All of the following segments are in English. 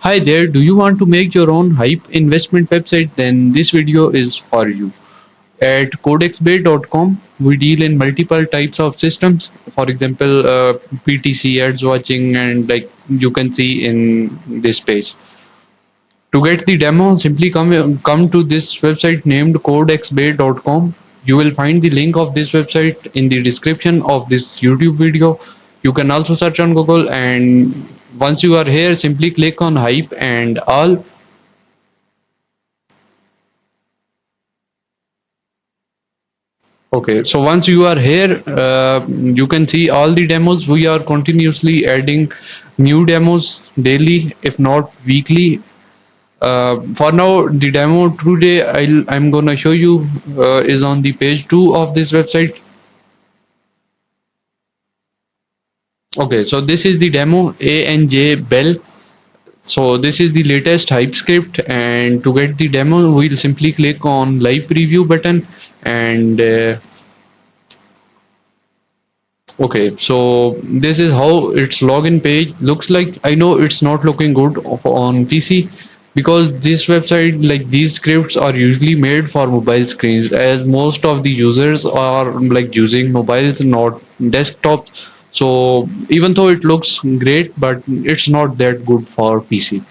Hi there, do you want to make your own Hype investment website? Then this video is for you. At codexbay.com, we deal in multiple types of systems. For example, PTC ads watching, and like you can see in this page. To get the demo, simply come to this website named codexbay.com. You will find the link of this website in the description of this YouTube video. You can also search on Google, and once you are here, simply click on Hype and all. Okay, so once you are here, you can see all the demos. We are continuously adding new demos daily, if not weekly. For now, the demo today I'm gonna show you is on the page 2 of this website. Okay, so this is the demo ANJ Bell. So this is the latest Hype script, and to get the demo, we'll simply click on live preview button and okay, so this is how its login page looks like. I know it's not looking good on PC because this website, like these scripts, are usually made for mobile screens, as most of the users are like using mobiles, not desktops. So even though it looks great, but it's not that good for PC.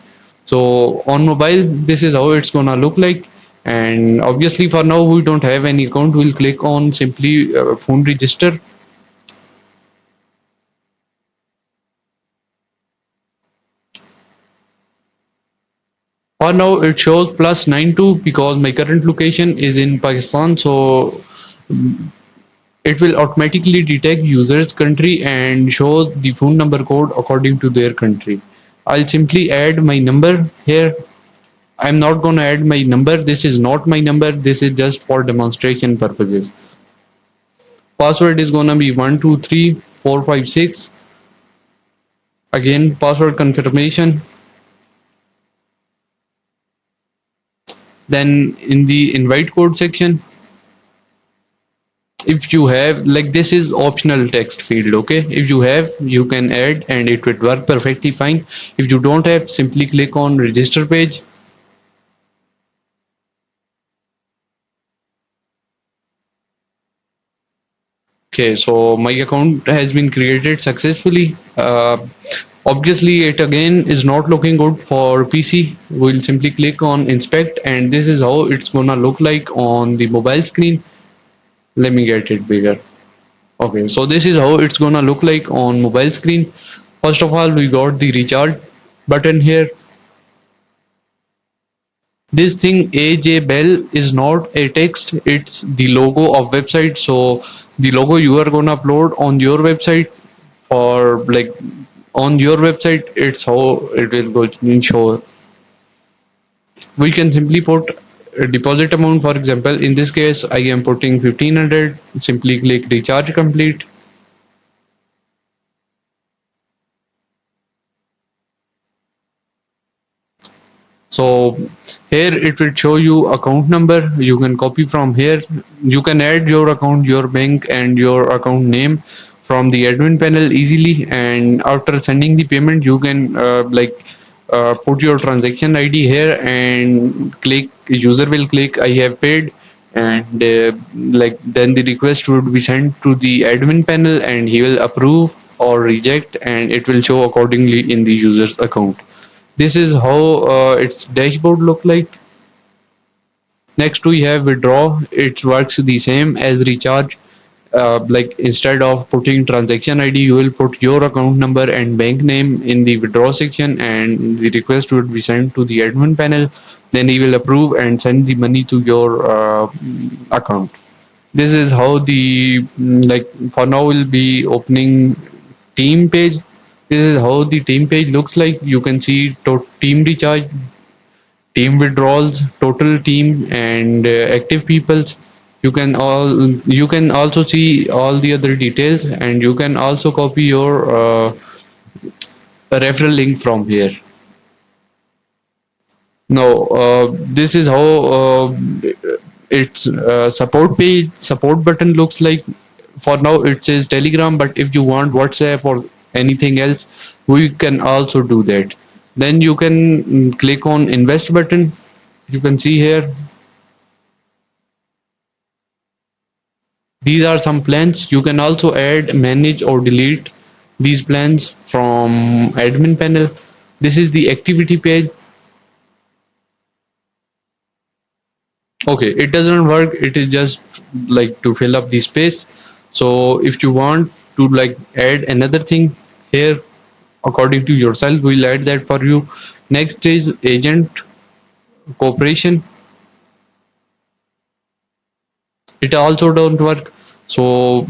So on mobile, this is how it's gonna look like. And obviously, for now, we don't have any account. We'll click on simply phone register. Or now it shows plus 92 because my current location is in Pakistan. So it will automatically detect user's country and show the phone number code according to their country. I'll simply add my number here. I'm not going to add my number. This is not my number. This is just for demonstration purposes. Password is going to be 123456. Again, password confirmation. Then in the invite code section, if you have, like, this is optional text field. Okay, if you have, you can add and it would work perfectly fine. If you don't have, simply click on register page. Okay, so my account has been created successfully. Obviously it again is not looking good for PC. We'll simply click on inspect, and this is how it's gonna look like on the mobile screen. Let me get it bigger. Okay, so this is how it's gonna look like on mobile screen. First of all, we got the recharge button here. This thing AJ Bell is not a text, it's the logo of website. So the logo you are gonna upload on your website, for like on your website, it's how it will go in show. We can simply put a deposit amount. For example, in this case I am putting 1500. Simply click recharge complete. So here it will show you account number. You can copy from here. You can add your account, your bank, and your account name from the admin panel easily. And after sending the payment, you can put your transaction ID here and click. User will click I have paid, and like then the request would be sent to the admin panel, and he will approve or reject, and it will show accordingly in the user's account. This is how its dashboard look like. Next we have withdraw. It works the same as recharge. Like instead of putting transaction ID, you will put your account number and bank name in the withdraw section, and the request would be sent to the admin panel. Then he will approve and send the money to your account. This is how the like for now we'll be opening team page. This is how the team page looks like. You can see team recharge, team withdrawals, total team, and active peoples. You can also see all the other details, and you can also copy your referral link from here. Now this is how its support button looks like. For now it says Telegram, but if you want WhatsApp or anything else, we can also do that. Then you can click on invest button. You can see here, these are some plans. You can also add, manage or delete these plans from admin panel. This is the activity page. Okay, it doesn't work, it is just like to fill up the space. So if you want to like add another thing here according to yourself, we'll add that for you. Next is agent cooperation. It also don't work. So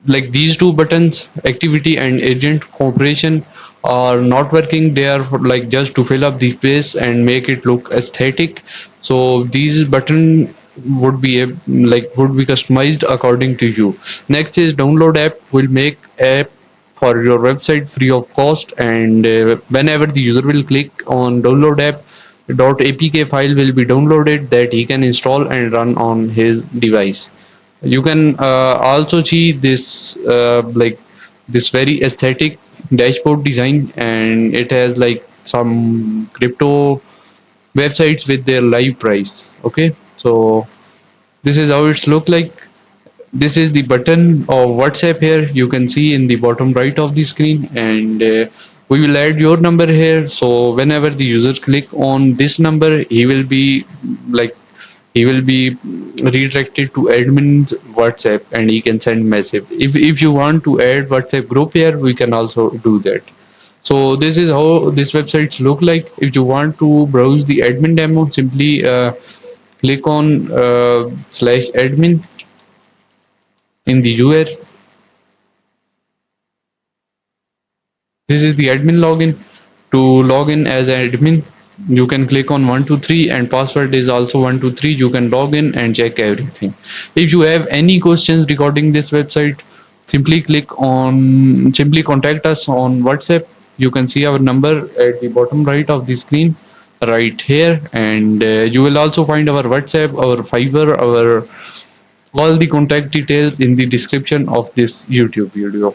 like these two buttons, activity and agent cooperation, are not working. They are like just to fill up the space and make it look aesthetic. So these button would be would be customized according to you. Next is download app. Will make app for your website free of cost, and whenever the user will click on download app, .apk file will be downloaded that he can install and run on his device. You can also see this this very aesthetic dashboard design, and it has like some crypto websites with their live price. Okay, so this is how it's look like. This is the button of WhatsApp here. You can see in the bottom right of the screen, and we will add your number here. So whenever the user click on this number, he will be like he will be redirected to admin's WhatsApp, and he can send message. If you want to add WhatsApp group here, we can also do that. So this is how this websites look like. If you want to browse the admin demo, simply click on slash admin in the UR. This is the admin login. To log in as an admin, you can click on 123, and password is also 123. You can log in and check everything. If you have any questions regarding this website, simply contact us on WhatsApp. You can see our number at the bottom right of the screen right here, and you will also find our WhatsApp, our Fiverr, our all the contact details in the description of this YouTube video.